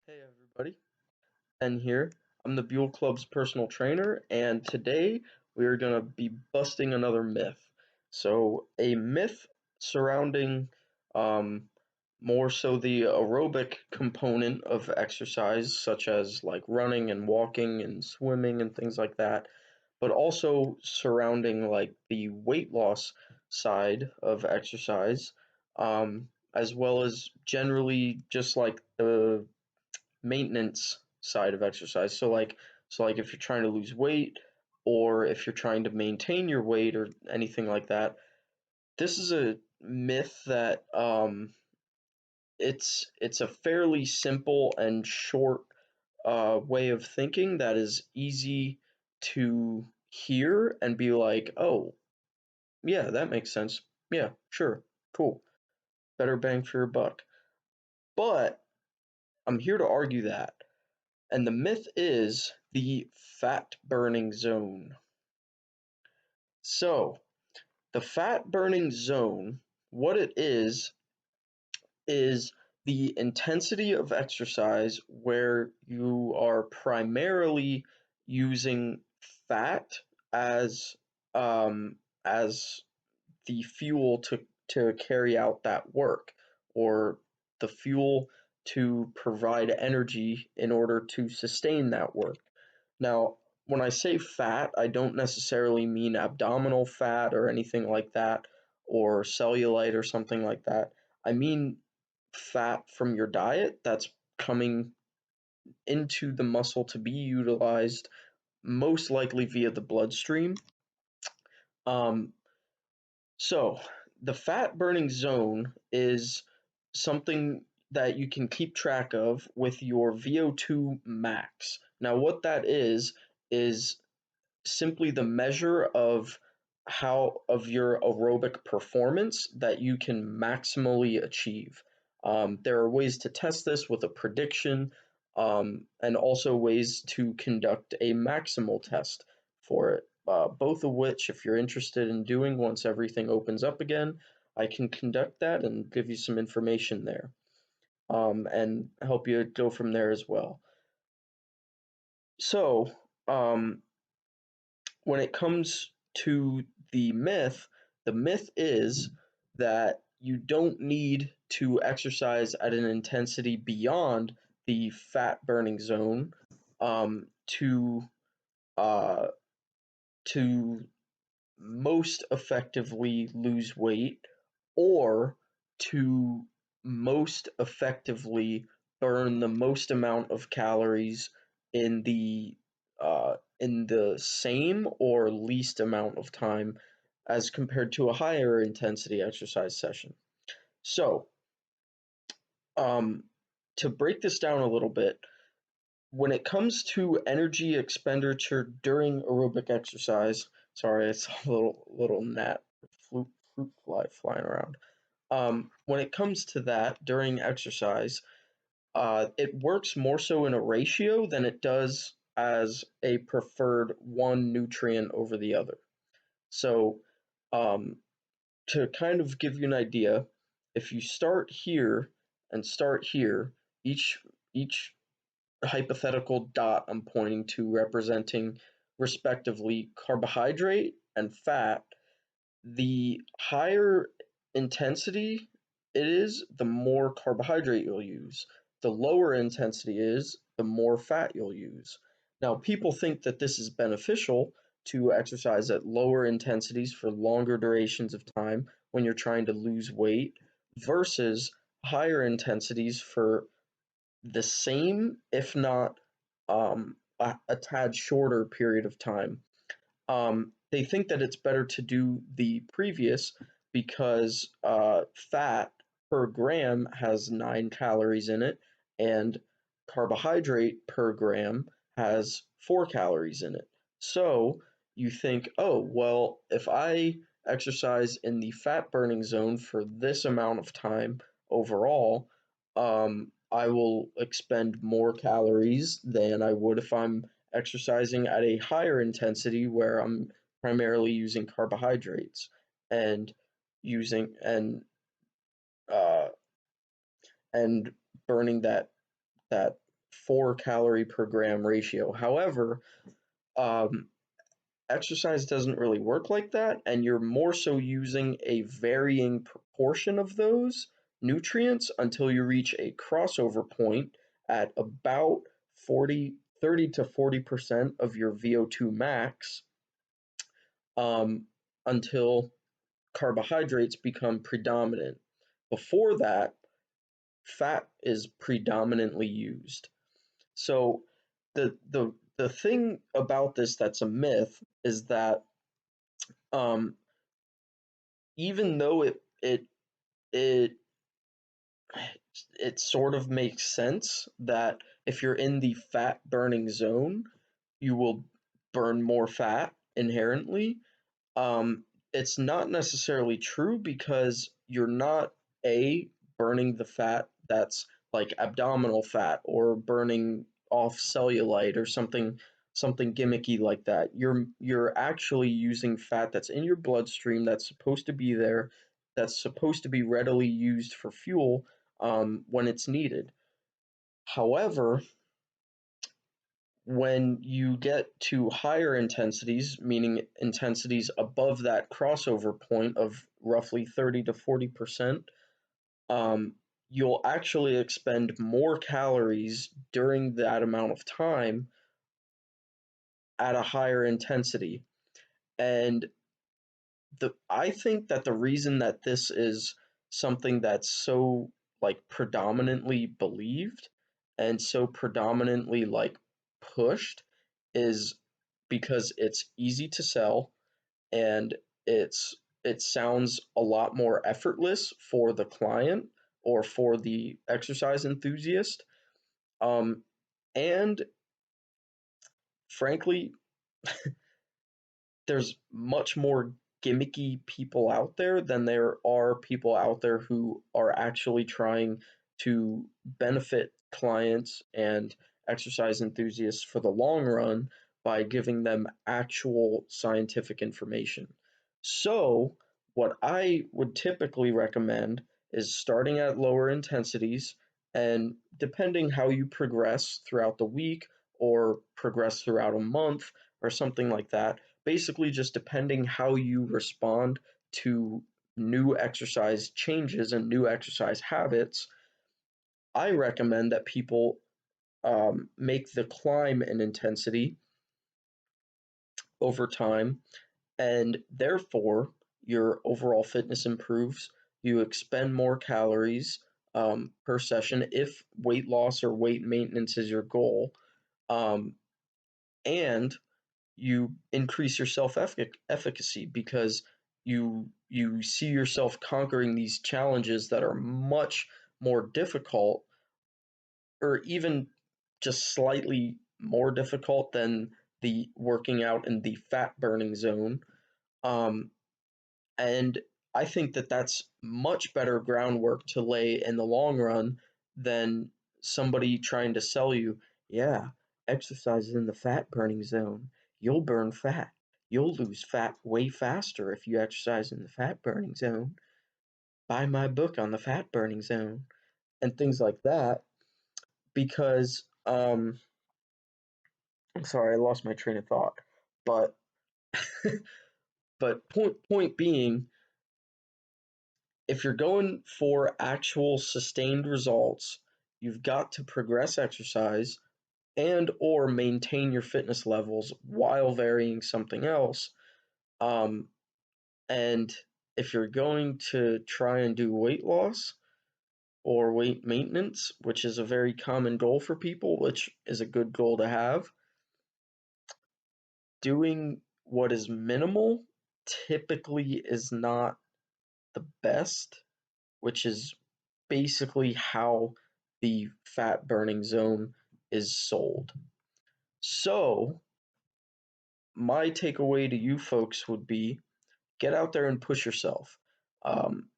Hey everybody, Ben here. I'm the Buell Club's personal trainer, and today we are going to be busting another myth. So, a myth surrounding um, more so the aerobic component of exercise, such as like running and walking and swimming and things like that, but also surrounding like the weight loss side of exercise, as well as generally just like the maintenance side of exercise. So like if you're trying to lose weight or if you're trying to maintain your weight or anything like that, this is a myth that it's a fairly simple and short way of thinking that is easy to hear and be like, oh, yeah, that makes sense. Yeah, sure, cool. Better bang for your buck. But I'm here to argue that. And the myth is the fat burning zone. So, the fat burning zone, what it is the intensity of exercise where you are primarily using fat as as the fuel to carry out that work, or the fuel to provide energy in order to sustain that work. Now, when I say fat, I don't necessarily mean abdominal fat or anything like that, or cellulite or something like that. I mean fat from your diet that's coming into the muscle to be utilized, most likely via the bloodstream. Um, so, the fat burning zone is something that you can keep track of with your VO2 max. Now, what that is simply the measure of how of your aerobic performance that you can maximally achieve. There are ways to test this with a prediction, and also ways to conduct a maximal test for it. Both of which, if you're interested in doing once everything opens up again, I can conduct that and give you some information there, and help you go from there as well. So, um, when it comes to the myth is that you don't need to exercise at an intensity beyond the fat burning zone, to uh, to most effectively lose weight, or to most effectively burn the most amount of calories in the same or least amount of time as compared to a higher intensity exercise session. So, um, to break this down a little bit, when it comes to energy expenditure during aerobic exercise, sorry, it's a little gnat fruit fly flying around. When it comes to that during exercise, it works more so in a ratio than it does as a preferred one nutrient over the other. So, um, to kind of give you an idea, if you start here and start here, each each hypothetical dot I'm pointing to representing respectively carbohydrate and fat, the higher intensity it is, the more carbohydrate you'll use. The lower intensity is, the more fat you'll use. Now, people think that this is beneficial to exercise at lower intensities for longer durations of time when you're trying to lose weight versus higher intensities for the same, if not a tad shorter period of time. They think that it's better to do the previous because fat per gram has 9 calories in it, and carbohydrate per gram has 4 calories in it. So you think, oh, well, if I exercise in the fat burning zone for this amount of time overall, I will expend more calories than I would if I'm exercising at a higher intensity where I'm primarily using carbohydrates and using uh, and burning that 4 calorie per gram ratio. However, um, exercise doesn't really work like that, and you're more so using a varying proportion of those nutrients until you reach a crossover point at about 30 to 40% of your VO2 max, um, until carbohydrates become predominant. Before that, fat is predominantly used. So the thing about this that's a myth is that, um, even though it it sort of makes sense that if you're in the fat burning zone, you will burn more fat inherently. Um, it's not necessarily true because you're not a burning the fat that's like abdominal fat or burning off cellulite or something gimmicky like that. You're actually using fat that's in your bloodstream that's supposed to be there, that's supposed to be readily used for fuel, when it's needed. However, when you get to higher intensities, meaning intensities above that crossover point of roughly 30 to 40%, um, you'll actually expend more calories during that amount of time at a higher intensity. And I think that the reason that this is something that's so like predominantly believed and so predominantly like pushed is because it's easy to sell, and it sounds a lot more effortless for the client or for the exercise enthusiast. Um, and frankly, there's much more gimmicky people out there than there are people out there who are actually trying to benefit clients and exercise enthusiasts for the long run by giving them actual scientific information. So, what I would typically recommend is starting at lower intensities, and depending how you progress throughout the week or progress throughout a month or something like that, basically just depending how you respond to new exercise changes and new exercise habits, I recommend that people, make the climb in intensity over time, and therefore your overall fitness improves. You expend more calories, per session if weight loss or weight maintenance is your goal, um, and you increase your efficacy because you see yourself conquering these challenges that are much more difficult, or even just slightly more difficult than the working out in the fat burning zone. um, and I think that that's much better groundwork to lay in the long run than somebody trying to sell you, yeah, exercise is in the fat burning zone. You'll burn fat. You'll lose fat way faster if you exercise in the fat burning zone. Buy my book on the fat burning zone and things like that. Because, I'm sorry, I lost my train of thought. But point being, if you're going for actual sustained results, you've got to progress exercise and or maintain your fitness levels while varying something else. Um, and if you're going to try and do weight loss or weight maintenance, which is a very common goal for people, which is a good goal to have, doing what is minimal typically is not the best, which is basically how the fat burning zone is sold. So, my takeaway to you folks would be get out there and push yourself. Um,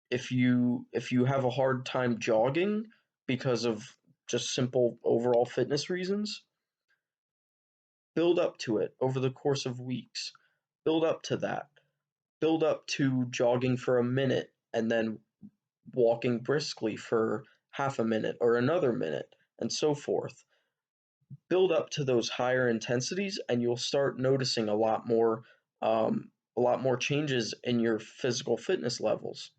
if you have a hard time jogging because of just simple overall fitness reasons, build up to it over the course of weeks. Build up to that. Build up to jogging for a minute and then walking briskly for half a minute or another minute, and so forth. Build up to those higher intensities, and you'll start noticing um, a lot more changes in your physical fitness levels,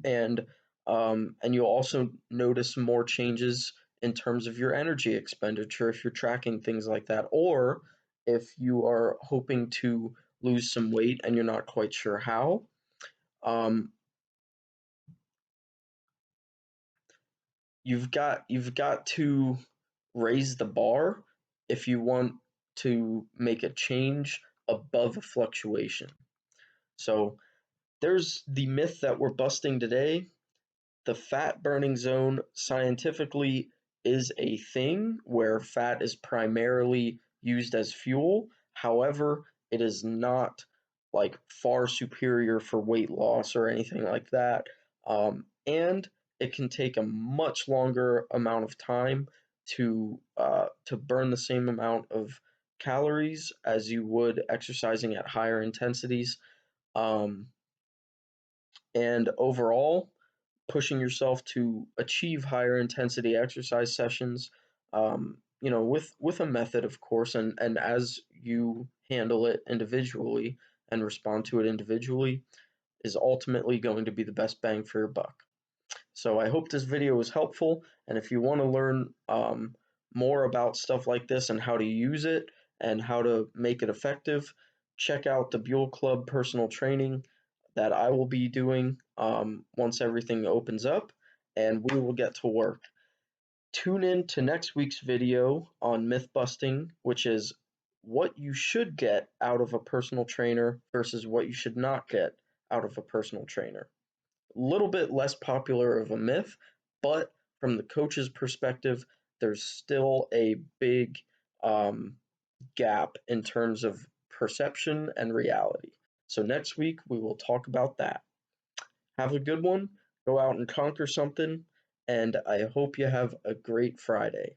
and and you'll also notice more changes in terms of your energy expenditure if you're tracking things like that, or if you are hoping to lose some weight and you're not quite sure how. Um, you've got to raise the bar if you want to make a change above a fluctuation. So there's the myth that we're busting today. The fat burning zone scientifically is a thing where fat is primarily used as fuel. However, it is not like far superior for weight loss or anything like that. And it can take a much longer amount of time to burn the same amount of calories as you would exercising at higher intensities. Um, and overall, pushing yourself to achieve higher intensity exercise sessions, with a method, of course, and as you handle it individually and respond to it individually, is ultimately going to be the best bang for your buck. So I hope this video was helpful, and if you want to learn more about stuff like this and how to use it and how to make it effective, check out the Buell Club personal training that I will be doing once everything opens up, and we will get to work. Tune in to next week's video on myth busting, which is what you should get out of a personal trainer versus what you should not get out of a personal trainer. A little bit less popular of a myth, but from the coach's perspective, there's still a big um, gap in terms of perception and reality. So next week we will talk about that. Have a good one. Go out and conquer something, and I hope you have a great Friday.